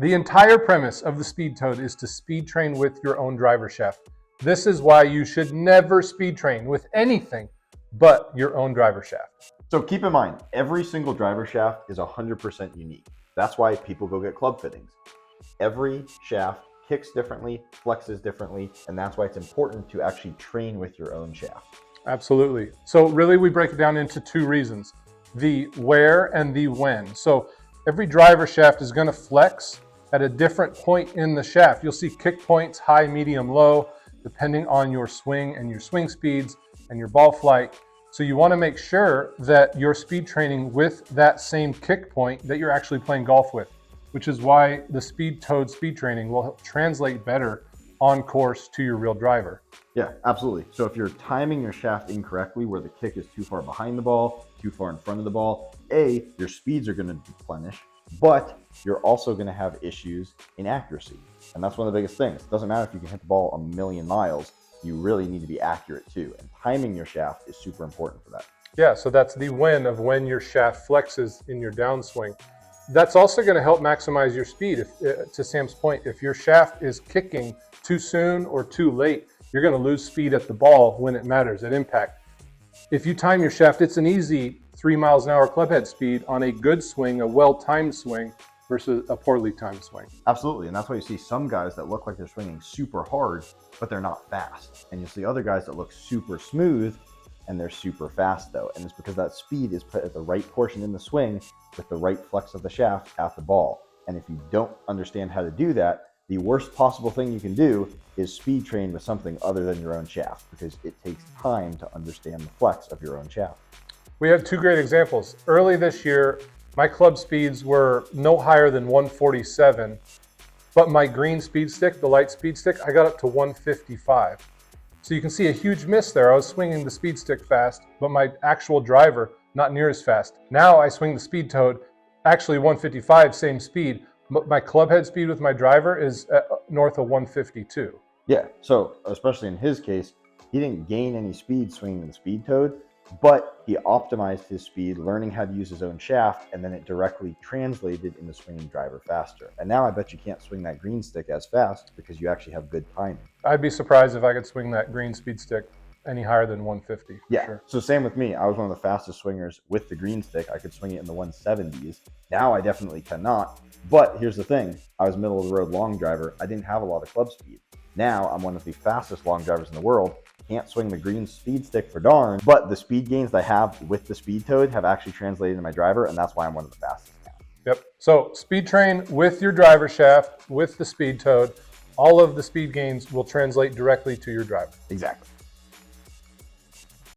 The entire premise of the Speed Toad is to speed train with your own driver shaft. This is why you should never speed train with anything but your own driver shaft. So keep in mind, every single driver shaft is 100% unique. That's why people go get club fittings. Every shaft kicks differently, flexes differently, and that's why it's important to actually train with your own shaft. Absolutely. So really we break it down into two reasons, the where and the when. So every driver shaft is going to flex at a different point in the shaft. You'll see kick points, high, medium, low, depending on your swing and your swing speeds and your ball flight. So you want to make sure that you're speed training with that same kick point that you're actually playing golf with, which is why the Speed Toad speed training will translate better on course to your real driver. Yeah, absolutely. So if you're timing your shaft incorrectly, where the kick is too far behind the ball, too far in front of the ball, your speeds are going to deplenish, but you're also going to have issues in accuracy. And that's one of the biggest things. It doesn't matter if you can hit the ball 1,000,000 miles, you really need to be accurate too. And timing your shaft is super important for that. Yeah, so that's the when of when your shaft flexes in your downswing. That's also going to help maximize your speed. To Sam's point, if your shaft is kicking too soon or too late, you're going to lose speed at the ball when it matters, at impact. If you time your shaft, it's an easy 3 miles an hour clubhead speed on a good swing, a well-timed swing, versus a poorly timed swing. Absolutely, and that's why you see some guys that look like they're swinging super hard, but they're not fast. And you'll see other guys that look super smooth, and they're super fast though. And it's because that speed is put at the right portion in the swing with the right flex of the shaft at the ball. And if you don't understand how to do that, the worst possible thing you can do is speed train with something other than your own shaft, because it takes time to understand the flex of your own shaft. We have two great examples. Early this year, my club speeds were no higher than 147, but my green speed stick, the light speed stick, I got up to 155. So you can see a huge miss there. I was swinging the speed stick fast, but my actual driver, not near as fast. Now I swing the Speed Toad, actually 155, same speed. My club head speed with my driver is north of 152. Yeah, so especially in his case, he didn't gain any speed swinging the Speed Toad, but he optimized his speed, learning how to use his own shaft, and then it directly translated into swinging driver faster. And now I bet you can't swing that green stick as fast because you actually have good timing. I'd be surprised if I could swing that green speed stick any higher than 150. Yeah, sure. So same with me. I was one of the fastest swingers with the green stick. I could swing it in the 170s. Now I definitely cannot. But here's the thing. I was middle of the road long driver. I didn't have a lot of club speed. Now I'm one of the fastest long drivers in the world. Can't swing the green speed stick for darn, but the speed gains that I have with the Speed Toad have actually translated into my driver, and that's why I'm one of the fastest now. Yep. So speed train with your driver shaft, with the Speed Toad. All of the speed gains will translate directly to your driver. Exactly.